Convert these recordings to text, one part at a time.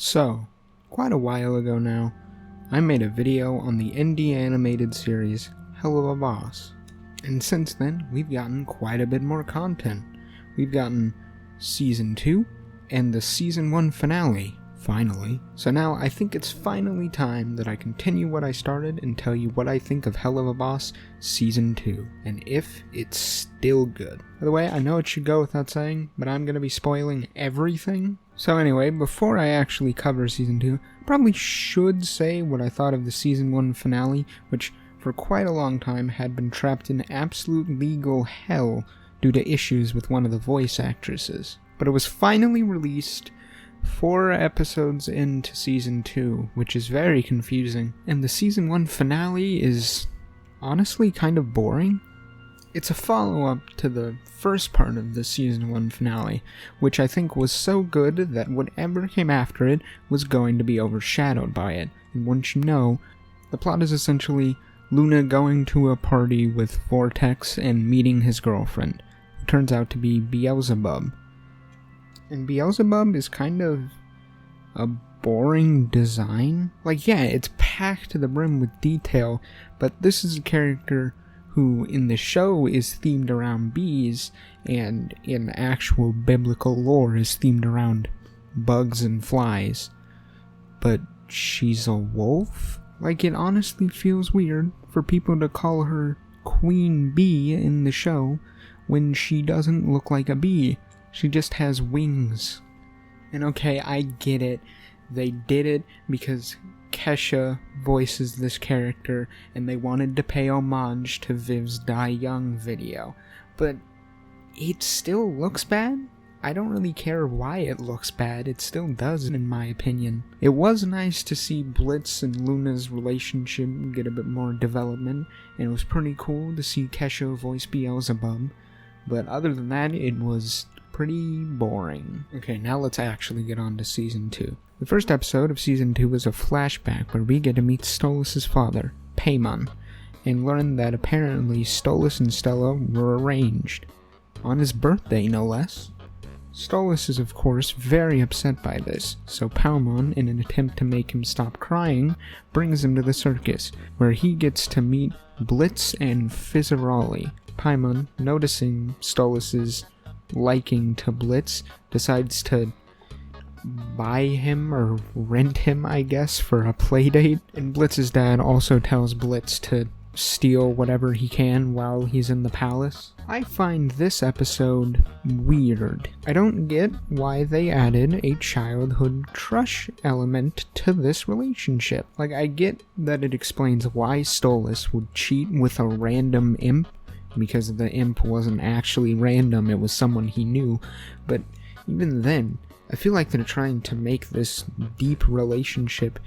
So, quite a while ago now, I made a video on the Indy animated series Helluva. And since then, we've gotten quite a bit more content. We've gotten Season 2 and the Season 1 finale, finally. So now I think it's finally time that I continue what I started and tell you what I think of Helluva Season 2, and if it's still good. By the way, I know it should go without saying, but I'm going to be spoiling everything. So anyway, before I actually cover Season 2, I probably should say what I thought of the Season 1 finale, which for quite a long time had been trapped in absolute legal hell due to issues with one of the voice actresses. But it was finally released 4 episodes into Season 2, which is very confusing. And the Season 1 finale is honestly kind of boring. It's a follow-up to the first part of the Season 1 finale, which I think was so good that whatever came after it was going to be overshadowed by it. And once you know, the plot is essentially Luna going to a party with Vortex and meeting his girlfriend, who turns out to be Beelzebub. And Beelzebub is kind of a boring design. Like, yeah, it's packed to the brim with detail, but this is a character who in the show is themed around bees, and in actual biblical lore is themed around bugs and flies. But she's a wolf? Like, it honestly feels weird for people to call her Queen Bee in the show when she doesn't look like a bee. She just has wings. And okay, I get it. They did it because Kesha voices this character and they wanted to pay homage to Viv's Die Young video. But it still looks bad. I don't really care why it looks bad, it still does in my opinion. It was nice to see Blitz and Luna's relationship get a bit more development, and it was pretty cool to see Kesha voice Beelzebub, but other than that, it was pretty boring. Okay, now let's actually get on to Season 2. The first episode of Season 2 is a flashback where we get to meet Stolas' father, Paimon, and learn that apparently Stolas and Stella were arranged. On his birthday, no less. Stolas is of course very upset by this, so Paimon, in an attempt to make him stop crying, brings him to the circus, where he gets to meet Blitz and Fizzaroli. Paimon, noticing Stolas' liking to Blitz, decides to buy him or rent him, I guess, for a playdate. And Blitz's dad also tells Blitz to steal whatever he can while he's in the palace. I find this episode weird. I don't get why they added a childhood crush element to this relationship. Like, I get that it explains why Stolas would cheat with a random imp, because the imp wasn't actually random, it was someone he knew, but even then, I feel like they're trying to make this deep relationship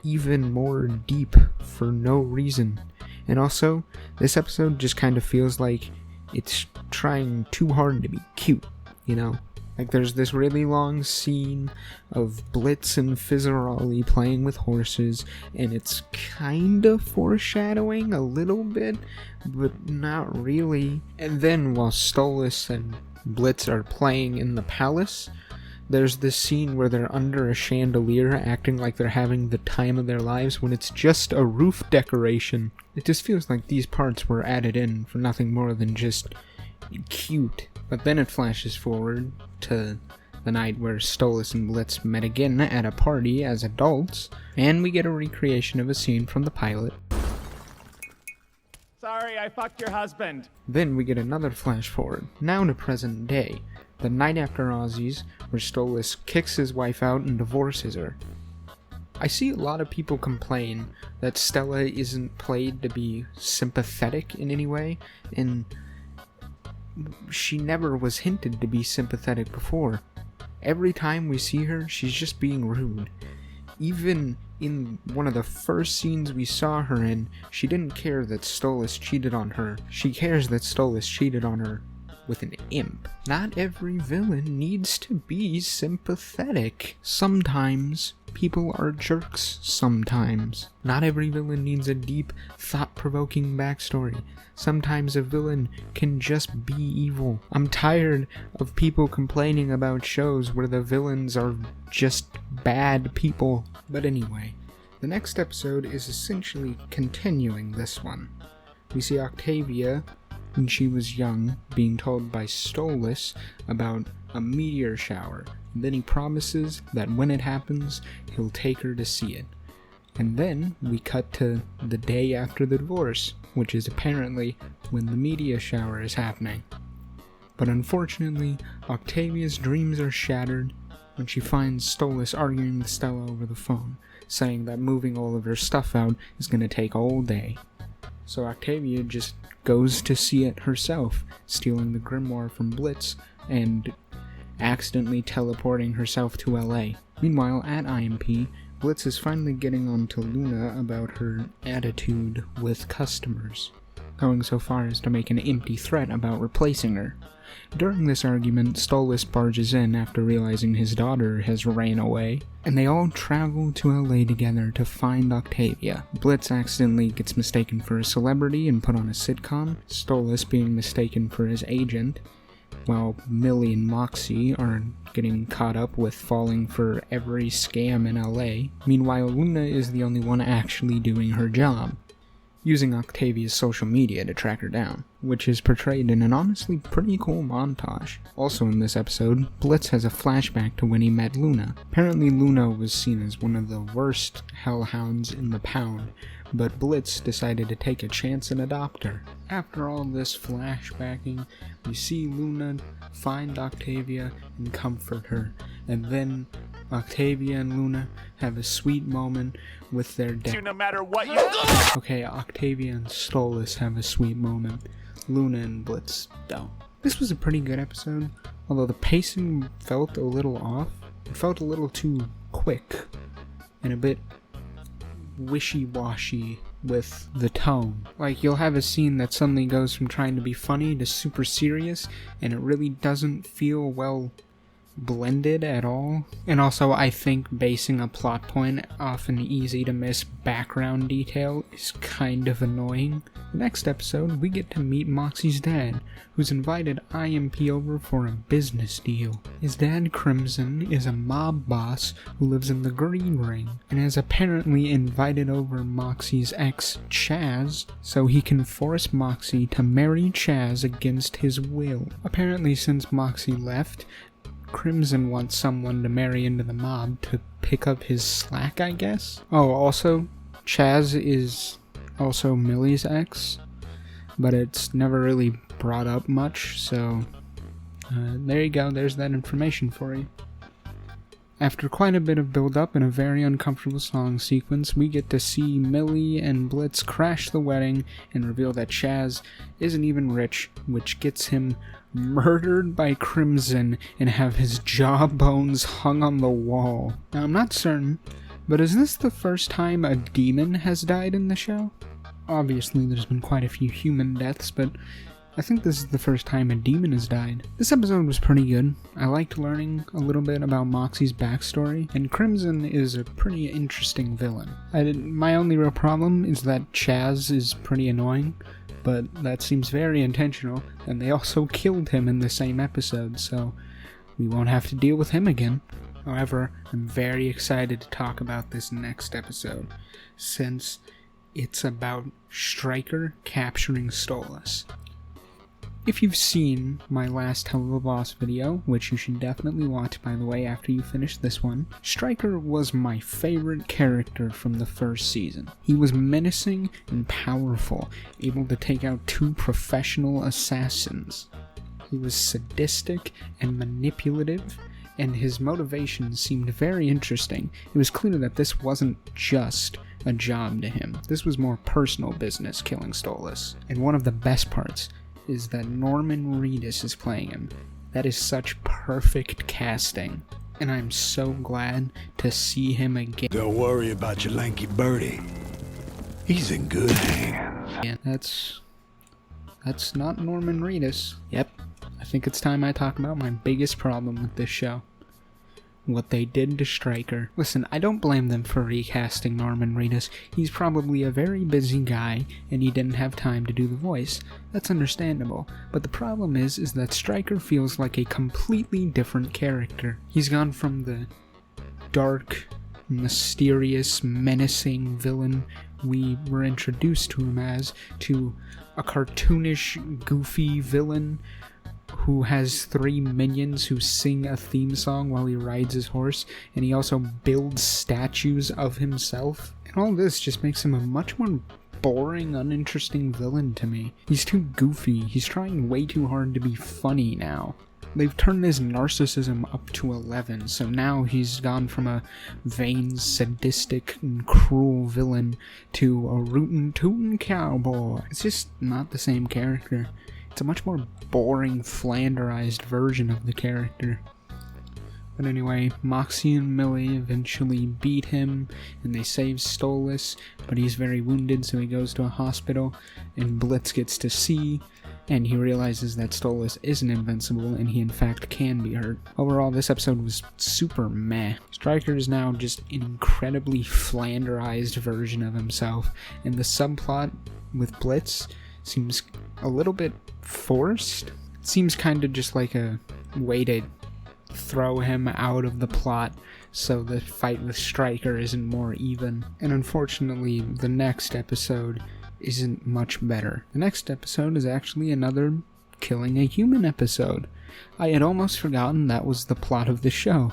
even more deep for no reason. And also, this episode just kind of feels like it's trying too hard to be cute, you know? Like, there's this really long scene of Blitz and Fizzaroli playing with horses, and it's kind of foreshadowing a little bit, but not really. And then while Stolas and Blitz are playing in the palace, there's this scene where they're under a chandelier acting like they're having the time of their lives when it's just a roof decoration. It just feels like these parts were added in for nothing more than just cute. But then it flashes forward to the night where Stolas and Blitz met again at a party as adults, and we get a recreation of a scene from the pilot. Sorry, I fucked your husband. Then we get another flash forward, now to present day, the night after Ozzy's, where Stolas kicks his wife out and divorces her. I see a lot of people complain that Stella isn't played to be sympathetic in any way, and she never was hinted to be sympathetic before. Every time we see her, she's just being rude. Even in one of the first scenes we saw her in, she didn't care that Stolas cheated on her. She cares that Stolas cheated on her with an imp. Not every villain needs to be sympathetic. Sometimes people are jerks sometimes. Not every villain needs a deep, thought-provoking backstory. Sometimes a villain can just be evil. I'm tired of people complaining about shows where the villains are just bad people. But anyway, the next episode is essentially continuing this one. We see Octavia, when she was young, being told by Stolas about a meteor shower. And then he promises that when it happens, he'll take her to see it. And then we cut to the day after the divorce, which is apparently when the meteor shower is happening. But unfortunately, Octavia's dreams are shattered when she finds Stolas arguing with Stella over the phone, saying that moving all of her stuff out is going to take all day. So Octavia just goes to see it herself, stealing the grimoire from Blitz and accidentally teleporting herself to LA. Meanwhile, at IMP, Blitz is finally getting on to Luna about her attitude with customers, going so far as to make an empty threat about replacing her. During this argument, Stolas barges in after realizing his daughter has ran away, and they all travel to LA together to find Octavia. Blitz accidentally gets mistaken for a celebrity and put on a sitcom, Stolas being mistaken for his agent, while Millie and Moxie are getting caught up with falling for every scam in LA. Meanwhile, Luna is the only one actually doing her job, using Octavia's social media to track her down, which is portrayed in an honestly pretty cool montage. Also in this episode, Blitz has a flashback to when he met Luna. Apparently Luna was seen as one of the worst hellhounds in the pound, but Blitz decided to take a chance and adopt her. After all this flashbacking, we see Luna find Octavia and comfort her, and then Octavia and Luna have a sweet moment with their dad. No matter what you Okay, Octavia and Stolas have a sweet moment. Luna and Blitz don't. This was a pretty good episode, although the pacing felt a little off. It felt a little too quick and a bit wishy-washy with the tone. Like, you'll have a scene that suddenly goes from trying to be funny to super serious, and it really doesn't feel well blended at all. And also, I think basing a plot point off an easy to miss background detail is kind of annoying. The next episode, we get to meet Moxie's dad, who's invited IMP over for a business deal. His dad, Crimson, is a mob boss who lives in the Green Ring, and has apparently invited over Moxie's ex, Chaz, so he can force Moxie to marry Chaz against his will. Apparently, since Moxie left, Crimson wants someone to marry into the mob to pick up his slack, I guess? Oh, also, Chaz is also Millie's ex, but it's never really brought up much, so there you go, there's that information for you. After quite a bit of build-up and a very uncomfortable song sequence, we get to see Millie and Blitz crash the wedding and reveal that Chaz isn't even rich, which gets him murdered by Crimson and have his jawbones hung on the wall. Now, I'm not certain, but is this the first time a demon has died in the show? Obviously, there's been quite a few human deaths, but I think this is the first time a demon has died. This episode was pretty good. I liked learning a little bit about Moxie's backstory, and Crimson is a pretty interesting villain. My only real problem is that Chaz is pretty annoying, but that seems very intentional, and they also killed him in the same episode, so we won't have to deal with him again. However, I'm very excited to talk about this next episode, since it's about Stryker capturing Stolas. If you've seen my last Helluva Boss video, which you should definitely watch by the way after you finish this one, Stryker was my favorite character from the first season. He was menacing and powerful, able to take out 2 professional assassins. He was sadistic and manipulative, and his motivations seemed very interesting. It was clear that this wasn't just a job to him. This was more personal business, killing Stolas. And one of the best parts is that Norman Reedus is playing him. That is such perfect casting, and I'm so glad to see him again. Don't worry about your lanky birdie. He's in good hands. Yeah, that's not Norman Reedus. Yep, I think it's time I talk about my biggest problem with this show. what they did to Stryker. Listen, I don't blame them for recasting Norman Reedus. He's probably a very busy guy, and he didn't have time to do the voice. That's understandable. But the problem is that Stryker feels like a completely different character. He's gone from the dark, mysterious, menacing villain we were introduced to him as, to a cartoonish, goofy villain who has 3 minions who sing a theme song while he rides his horse, and he also builds statues of himself. And all this just makes him a much more boring, uninteresting villain to me. He's too goofy. He's trying way too hard to be funny now. They've turned his narcissism up to 11, so now he's gone from a vain, sadistic, and cruel villain to a rootin' tootin' cowboy. It's just not the same character. It's a much more boring, flanderized version of the character. But anyway, Moxie and Millie eventually beat him, and they save Stolas, but he's very wounded, so he goes to a hospital, and Blitz gets to see, and he realizes that Stolas isn't invincible, and he in fact can be hurt. Overall, this episode was super meh. Stryker is now just an incredibly flanderized version of himself, and the subplot with Blitz seems a little bit forced. It seems kind of just like a way to throw him out of the plot so the fight with Stryker isn't more even. And unfortunately, the next episode isn't much better. The next episode is actually another killing a human episode. I had almost forgotten that was the plot of the show.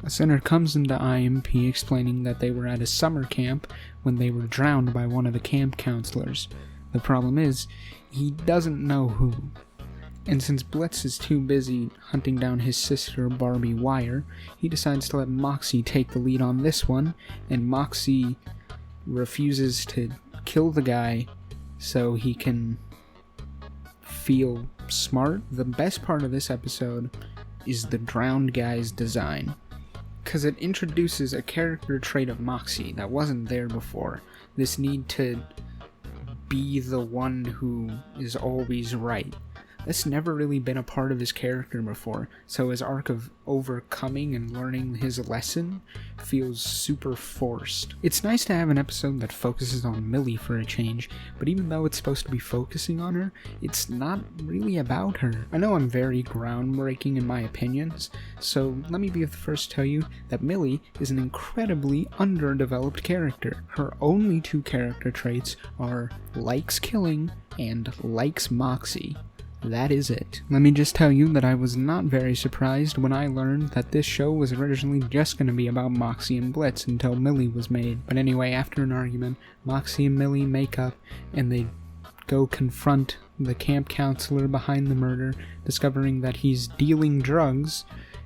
A sinner comes into IMP explaining that they were at a summer camp when they were drowned by one of the camp counselors. The problem is, he doesn't know who. And since Blitz is too busy hunting down his sister Barbie Wire, he decides to let Moxie take the lead on this one, and Moxie refuses to kill the guy so he can feel smart. The best part of this episode is the drowned guy's design, because it introduces a character trait of Moxie that wasn't there before. This need to be the one who is always right. That's never really been a part of his character before, so his arc of overcoming and learning his lesson feels super forced. It's nice to have an episode that focuses on Millie for a change, but even though it's supposed to be focusing on her, it's not really about her. I know I'm very groundbreaking in my opinions, so let me be the first to tell you that Millie is an incredibly underdeveloped character. Her only 2 character traits are likes killing and likes Moxie. That is it. Let me just tell you that I was not very surprised when I learned that this show was originally just going to be about Moxie and Blitz until Millie was made. But anyway, after an argument, Moxie and Millie make up, and they go confront the camp counselor behind the murder, discovering that he's dealing drugs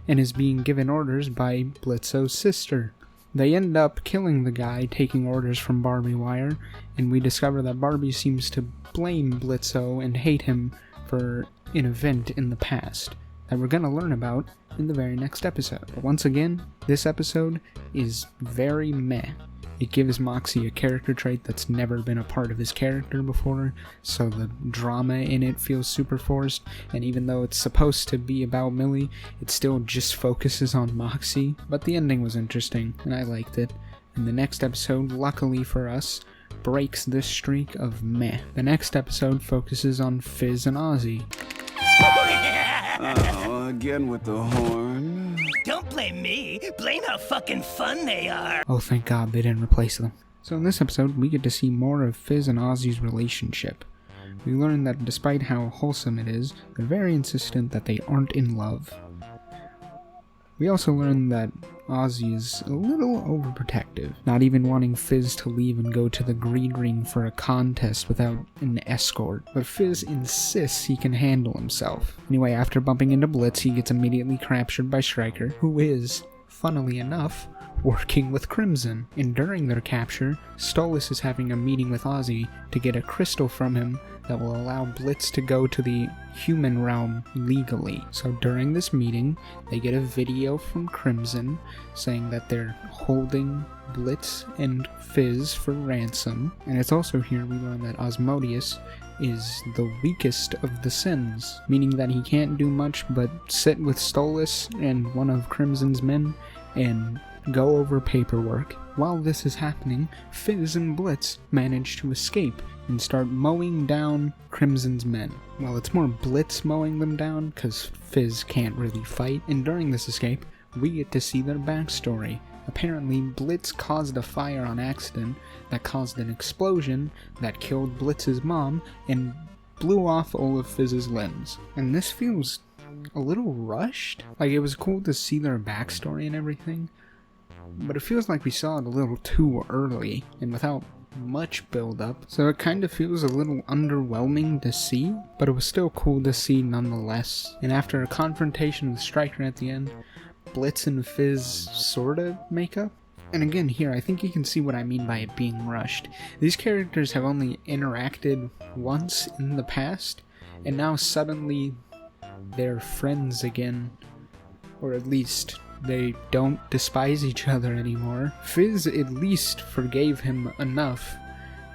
and is being given orders by Blitzo's sister. They end up killing the guy taking orders from Barbie Wire, and we discover that Barbie seems to blame Blitzo and hate him for an event in the past that we're gonna learn about in the very next episode. But once again, this episode is very meh. It gives Moxie a character trait that's never been a part of his character before, so the drama in it feels super forced, and even though it's supposed to be about Millie, it still just focuses on Moxie. But the ending was interesting, and I liked it. And the next episode, luckily for us, breaks this streak of meh. The next episode focuses on Fizz and Ozzy. Oh, again with the horn. Don't blame me. Blame how fucking fun they are. Oh, thank God they didn't replace them. So in this episode, we get to see more of Fizz and Ozzy's relationship. We learn that despite how wholesome it is, they're very insistent that they aren't in love. We also learn that Ozzy is a little overprotective, not even wanting Fizz to leave and go to the green ring for a contest without an escort. But Fizz insists he can handle himself. Anyway, after bumping into Blitz, he gets immediately captured by Stryker, who is, funnily enough, working with Crimson. And during their capture, Stolas is having a meeting with Ozzy to get a crystal from him that will allow Blitz to go to the human realm legally. So during this meeting, they get a video from Crimson saying that they're holding Blitz and Fizz for ransom. And it's also here we learn that Osmodeus is the weakest of the sins, meaning that he can't do much but sit with Stolas and one of Crimson's men and go over paperwork. While this is happening, Fizz and Blitz manage to escape and start mowing down Crimson's men. Well, it's more Blitz mowing them down because Fizz can't really fight, and during this escape, we get to see their backstory. Apparently, Blitz caused a fire on accident that caused an explosion that killed Blitz's mom and blew off all of Fizz's limbs. And this feels a little rushed. Like, it was cool to see their backstory and everything, but it feels like we saw it a little too early and without much build up, so it kind of feels a little underwhelming to see, but it was still cool to see nonetheless. And after a confrontation with Stryker at the end, Blitz and Fizz sorta make up. And again here, I think you can see what I mean by it being rushed. These characters have only interacted once in the past, and now suddenly they're friends again, or at least they don't despise each other anymore. Fizz at least forgave him enough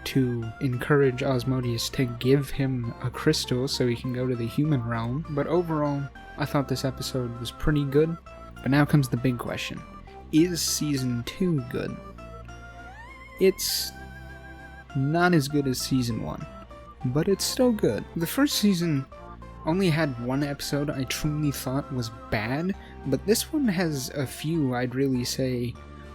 to encourage Osmodeus to give him a crystal so he can go to the human realm. But overall, I thought this episode was pretty good. But now comes the big question. Is Season 2 good? It's not as good as Season 1, but it's still good. The first season only had one episode I truly thought was bad, but this one has a few I'd really say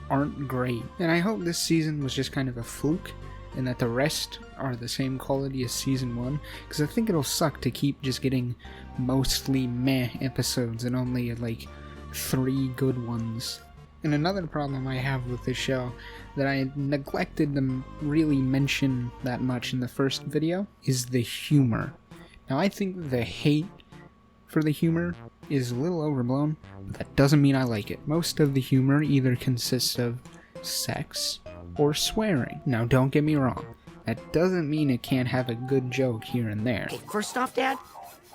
aren't great. And I hope this season was just kind of a fluke, and that the rest are the same quality as Season 1, because I think it'll suck to keep just getting mostly meh episodes and only like 3 good ones. And another problem I have with this show that I neglected to really mention that much in the first video is the humor. Now, I think the hate for the humor is a little overblown, but that doesn't mean I like it. Most of the humor either consists of sex or swearing. Now, don't get me wrong, that doesn't mean it can't have a good joke here and there. Hey, first off, Dad,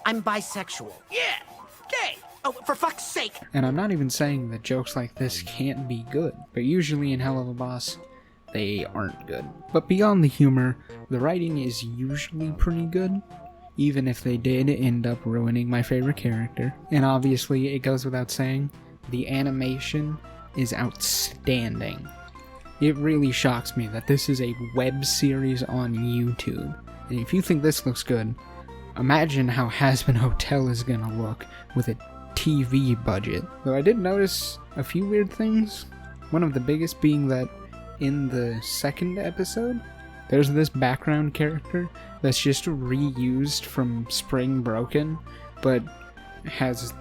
I'm bisexual. Yeah, gay. Oh, for fuck's sake! And I'm not even saying that jokes like this can't be good, but usually in Helluva Boss, they aren't good. But beyond the humor, the writing is usually pretty good, even if they did end up ruining my favorite character. And obviously, it goes without saying, the animation is outstanding. It really shocks me that this is a web series on YouTube. And if you think this looks good, imagine how Hazbin Hotel is gonna look with a TV budget. Though I did notice a few weird things. One of the biggest being that in the second episode, there's this background character that's just reused from Spring Broken, but has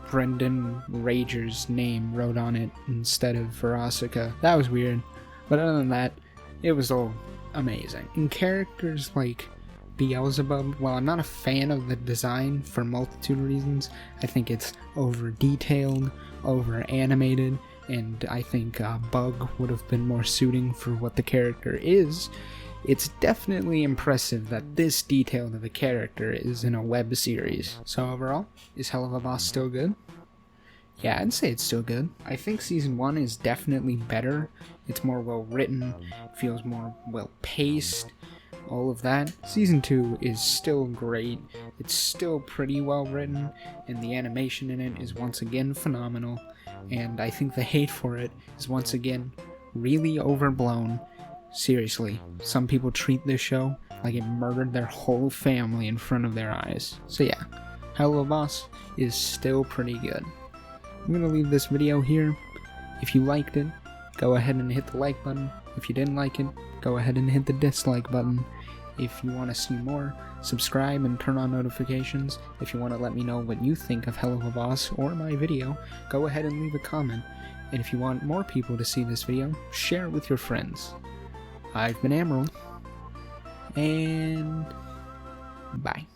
Brendan Rager's name wrote on it instead of Verosica. That was weird, but other than that, it was all amazing. And characters like Beelzebub, while I'm not a fan of the design for a multitude of reasons, I think it's over detailed, over animated, and I think Bug would have been more suiting for what the character is. It's definitely impressive that this detailed of a character is in a web series. So overall, is Helluva Boss still good? Yeah, I'd say it's still good. I think Season 1 is definitely better. It's more well written, feels more well paced, all of that. Season 2 is still great, it's still pretty well written, and the animation in it is once again phenomenal, and I think the hate for it is once again really overblown. Seriously, some people treat this show like it murdered their whole family in front of their eyes. So yeah, Helluva Boss is still pretty good. I'm gonna leave this video here. If you liked it, go ahead and hit the like button. If you didn't like it, go ahead and hit the dislike button. If you want to see more, subscribe and turn on notifications. If you want to let me know what you think of Helluva Boss or my video, go ahead and leave a comment. And if you want more people to see this video, share it with your friends. I've been Emerald, and bye.